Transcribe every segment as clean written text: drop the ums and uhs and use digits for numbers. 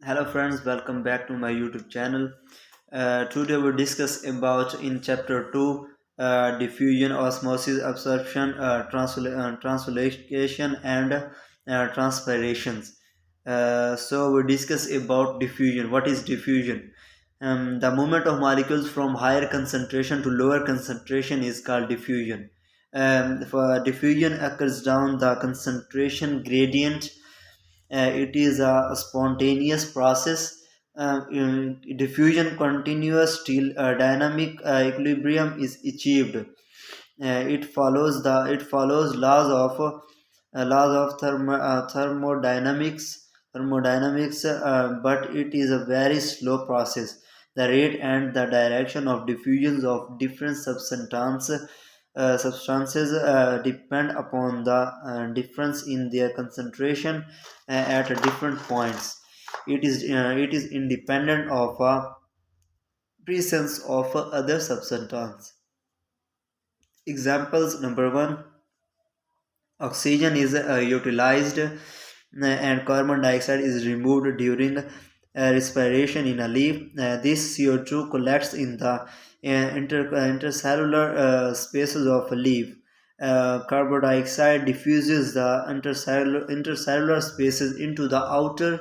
Hello friends, welcome back to my YouTube channel. Today we discuss about in chapter 2 diffusion, osmosis, absorption, translocation and transpirations. So we discuss about diffusion. What is diffusion? The movement of molecules from higher concentration to lower concentration is called diffusion. For diffusion occurs down the concentration gradient. It is a spontaneous process. In diffusion continuous till dynamic equilibrium is achieved. It follows laws of thermodynamics, but it is a very slow process. The rate and the direction of diffusions of different substances depend upon the difference in their concentration at different points. It is independent of presence of other substances. Examples: number one, oxygen is utilized and carbon dioxide is removed during respiration in a leaf. This CO2 collects in the intercellular spaces of a leaf. Carbon dioxide diffuses the intercellular spaces into the outer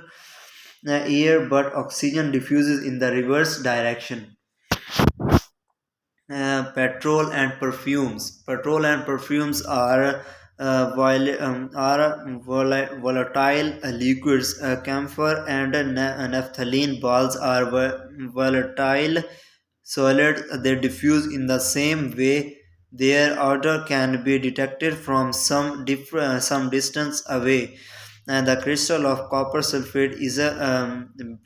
air, but oxygen diffuses in the reverse direction. Petrol and perfumes. Petrol and perfumes are volatile liquids. Camphor and naphthalene balls are volatile solids. They diffuse in the same way. Their odor can be detected from some distance away. And the crystal of copper sulfate is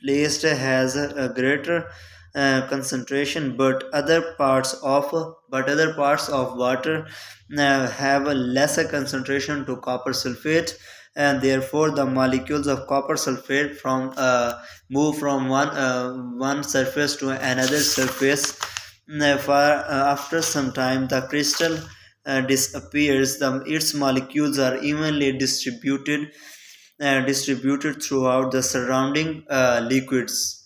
placed has a greater concentration, but other parts of water have a lesser concentration to copper sulfate, and therefore the molecules of copper sulfate from move from one surface to another surface. After some time, the crystal disappears. Its molecules are evenly distributed throughout the surrounding liquids.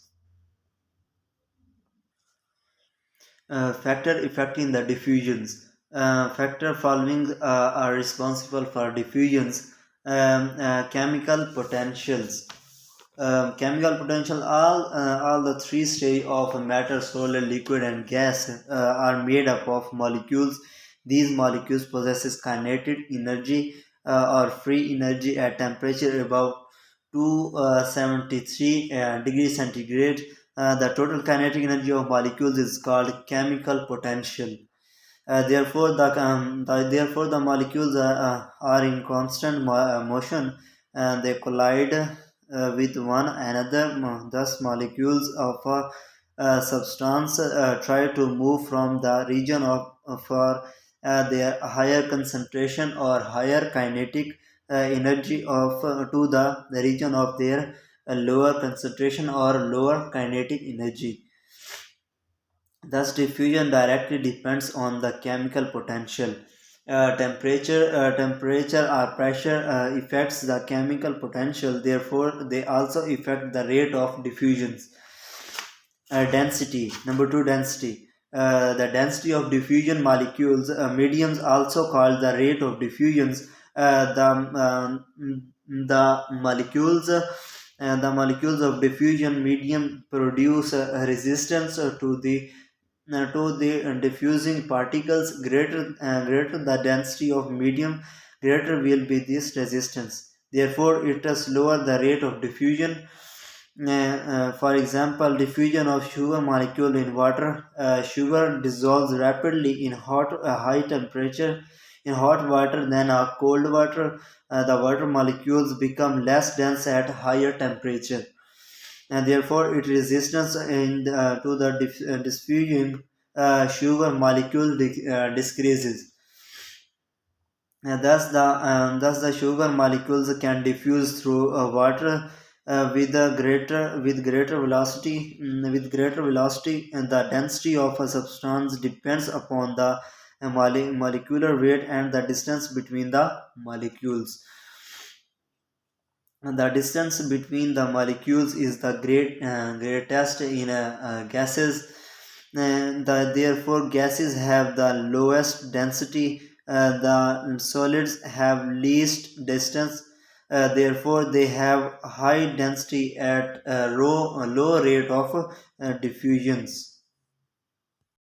Factor affecting the diffusions. Factor following are responsible for diffusions. Chemical potentials. Chemical potential. All the three stages of matter, solid, liquid, and gas are made up of molecules. These molecules possesses kinetic energy or free energy at temperature above 273 degrees centigrade. The total kinetic energy of molecules is called chemical potential. Therefore, the molecules are in constant motion, and they collide with one another. Thus, molecules of a substance try to move from the region for their higher concentration or higher kinetic energy of to the region of their lower concentration or lower kinetic energy. Thus, diffusion directly depends on the chemical potential. Temperature or pressure affects the chemical potential. Therefore, they also affect the rate of diffusions. Density. Number two, density. The density of diffusion molecules, mediums, also called the rate of diffusions. The molecules. The molecules of diffusion medium produce resistance to the diffusing particles. Greater the density of medium, greater will be this resistance. Therefore, it is lower the rate of diffusion. For example, diffusion of sugar molecule in water. Sugar dissolves rapidly in high temperature. In hot water than cold water, the water molecules become less dense at higher temperature, and therefore its resistance to the diffusion sugar molecule decreases. Thus the sugar molecules can diffuse through water with greater velocity. And the density of a substance depends upon the molecular weight and the distance between the molecules. The distance between the molecules is the greatest in gases, and therefore gases have the lowest density. The solids have least distance. Therefore, they have high density at a low rate of diffusions.